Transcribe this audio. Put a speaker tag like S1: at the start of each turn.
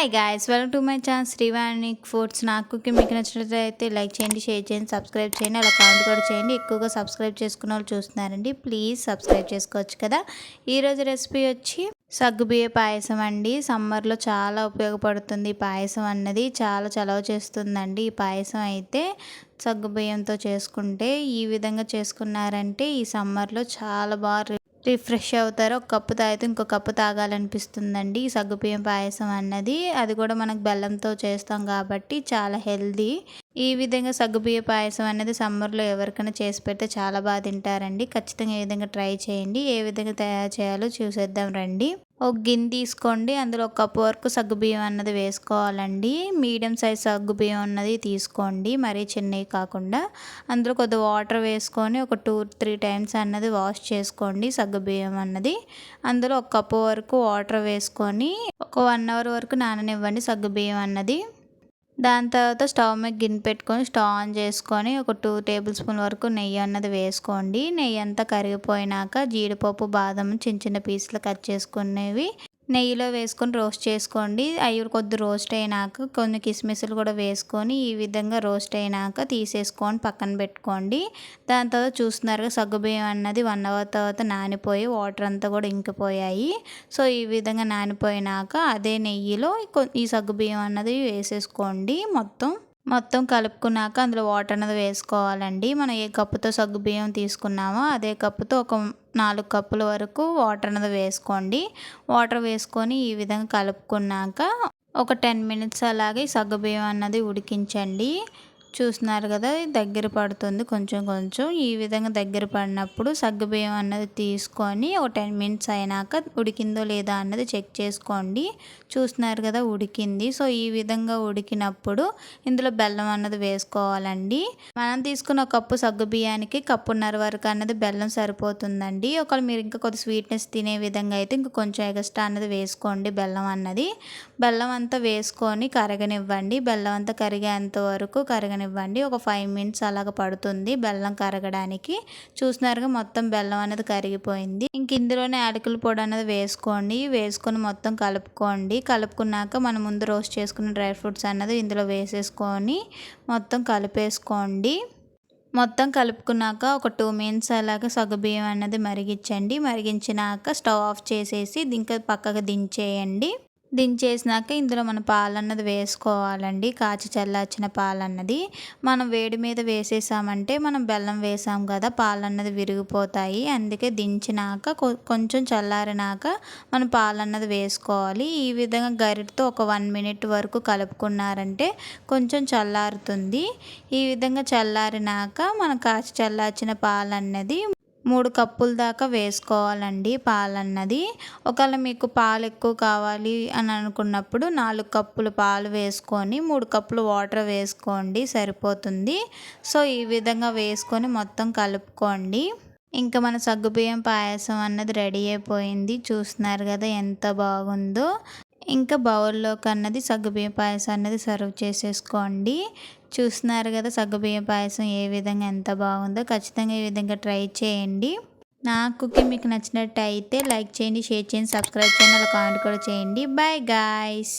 S1: Hi guys, welcome to my channel Srivani foods. నాకు మీకు నచ్చినట్లయితే లైక్ చేయండి, షేర్ చేయండి, సబ్స్క్రైబ్ చేయండి, అలా కామెంట్ కూడా చేయండి. ఎక్కువగా సబ్స్క్రైబ్ చేసుకున్న వాళ్ళు చూస్తున్నారండి, ప్లీజ్ సబ్స్క్రైబ్ చేసుకోవచ్చు కదా. ఈరోజు రెసిపీ వచ్చి సగ్గుబియ్య పాయసం అండి. సమ్మర్లో చాలా ఉపయోగపడుతుంది ఈ పాయసం అన్నది, చాలా చలవ చేస్తుందండి. ఈ పాయసం అయితే సగ్గుబియ్యంతో చేసుకుంటే ఈ విధంగా చేసుకున్నారంటే ఈ సమ్మర్లో చాలా బాగా రిఫ్రెష్ అవుతారు. ఒక కప్పు తాగితే ఇంకో కప్పు తాగాలనిపిస్తుందండి ఈ సగ్గుబియ్యం పాయసం అన్నది. అది కూడా మనకు బెల్లంతో చేస్తాం కాబట్టి చాలా హెల్దీ. ఈ విధంగా సగ్గుబియ్య పాయసం అనేది సమ్మర్లో ఎవరికైనా చేసి పెడితే చాలా బాగా తింటారండి. ఖచ్చితంగా ఈ విధంగా ట్రై చేయండి. ఏ విధంగా తయారు చేయాలో చూసేద్దాం రండి. ఒక గిన్నె తీసుకోండి, అందులో ఒక కప్పు వరకు సగ్గుబియ్యం అన్నది వేసుకోవాలండి. మీడియం సైజ్ సగ్గుబియ్యం అన్నది తీసుకోండి, మరీ చిన్నవి కాకుండా. అందులో కొద్దిగా వాటర్ వేసుకొని ఒక 2-3 టైమ్స్ అన్నది వాష్ చేసుకోండి సగ్గుబియ్యం అన్నది. అందులో ఒక కప్పు వరకు వాటర్ వేసుకొని ఒక 1 అవర్ వరకు నాననివ్వండి సగ్గుబియ్యం అన్నది. దాని తర్వాత స్టవ్ మీద గిన్నె పెట్టుకొని స్టవ్ ఆన్ చేసుకొని ఒక 2 టేబుల్ స్పూన్ వరకు నెయ్యి అన్నది వేసుకోండి. నెయ్యి అంతా కరిగిపోయినాక జీడిపప్పు, బాదం చిన్న చిన్న పీసులు కట్ చేసుకునేవి నెయ్యిలో వేసుకొని రోస్ట్ చేసుకోండి. అవి కొద్ది రోస్ట్ అయినాక కొన్ని కిస్మిస్లు కూడా వేసుకొని ఈ విధంగా రోస్ట్ అయినాక తీసేసుకొని పక్కన పెట్టుకోండి. దాని తర్వాత చూస్తున్నారుగా సగ్గుబియ్యం అన్నది 1 అవర్ తర్వాత నానిపోయి వాటర్ అంతా కూడా ఇంకిపోయాయి. సో ఈ విధంగా నానిపోయినాక అదే నెయ్యిలో ఈ సగ్గుబియ్యం అన్నది వేసేసుకోండి. మొత్తం కలుపుకున్నాక అందులో వాటర్ అనేది వేసుకోవాలండి. మనం ఏ కప్పుతో సగ్గుబియ్యం తీసుకున్నామో అదే కప్పుతో ఒక 4 కప్పుల వరకు వాటర్ అనేది వేసుకోండి. వాటర్ వేసుకొని ఈ విధంగా కలుపుకున్నాక ఒక 10 మినిట్స్ అలాగే సగ్గుబియ్యం అన్నది ఉడికించండి. చూస్తున్నారు కదా, దగ్గర పడుతుంది కొంచెం కొంచెం. ఈ విధంగా దగ్గర పడినప్పుడు సగ్గుబియ్యం అన్నది తీసుకొని ఒక 10 మినిట్స్ అయినాక ఉడికిందో లేదా అన్నది చెక్ చేసుకోండి. చూస్తున్నారు కదా, ఉడికింది. సో ఈ విధంగా ఉడికినప్పుడు ఇందులో బెల్లం అన్నది వేసుకోవాలండి. మనం తీసుకున్న కప్పు సగ్గుబియ్యానికి కప్పున్నర వరకు అన్నది బెల్లం సరిపోతుందండి. ఒకవేళ మీరు ఇంకా కొద్ది స్వీట్నెస్ తినే విధంగా అయితే ఇంకా కొంచెం ఎక్స్ట్రా అన్నది వేసుకోండి బెల్లం అన్నది. బెల్లం అంతా వేసుకొని కరగనివ్వండి. బెల్లం అంతా కరిగేంత వరకు కరగనివ్వండి. ఒక 5 మినిట్స్ అలాగ పడుతుంది బెల్లం కరగడానికి. చూస్తున్నారుగా, మొత్తం బెల్లం అనేది కరిగిపోయింది. ఇంక ఇందులోనే యాలకుల పొడి అనేది వేసుకోండి. వేసుకొని మొత్తం కలుపుకున్నాక మనం ముందు రోస్ట్ చేసుకున్న డ్రై ఫ్రూట్స్ అన్నది ఇందులో వేసేసుకొని మొత్తం కలిపేసుకోండి. మొత్తం కలుపుకున్నాక ఒక 2 మినిట్స్ అలాగా సగ్గుబియ్యం అన్నది మరిగించండి. మరిగించినాక స్టవ్ ఆఫ్ చేసేసి ఇంకా పక్కకు దించేసినాక ఇందులో మన పాలన్నది వేసుకోవాలండి. కాచి చల్లార్చిన పాలన్నది మనం వేడి మీద వేసేసామంటే మనం బెల్లం వేసాం కదా, పాలన్నది విరిగిపోతాయి. అందుకే దించినాక కొంచెం చల్లారినాక మనం పాలన్నది వేసుకోవాలి. ఈ విధంగా గరిటతో ఒక 1 మినిట్ వరకు కలుపుకున్నారంటే కొంచెం చల్లారుతుంది. ఈ విధంగా చల్లారినాక మనం కాచి చల్లార్చిన పాలన్నది 3 కప్పుల దాకా వేసుకోవాలండి పాలన్నది. ఒకవేళ మీకు పాలు ఎక్కువ కావాలి అని అనుకున్నప్పుడు 4 కప్పులు పాలు వేసుకొని 3 కప్పులు వాటర్ వేసుకోండి, సరిపోతుంది. సో ఈ విధంగా వేసుకొని మొత్తం కలుపుకోండి. ఇంకా మన సగ్గుబియ్యం పాయసం అన్నది రెడీ అయిపోయింది. చూస్తున్నారు కదా ఎంత బాగుందో. ఇంకా బౌల్లోకి అన్నది సగ్గుబియ్యం పాయసం అన్నది సర్వ్ చేసేసుకోండి. చూస్తున్నారు కదా సగ్గుబియ్యం పాయసం ఏ విధంగా ఎంత బాగుందో. ఖచ్చితంగా ఈ విధంగా ట్రై చేయండి. నా కుకింగ్ మీకు నచ్చినట్టయితే లైక్ చేయండి, షేర్ చేయండి, సబ్స్క్రైబ్ చేయండి, అలా కామెంట్ కూడా చేయండి. Bye guys.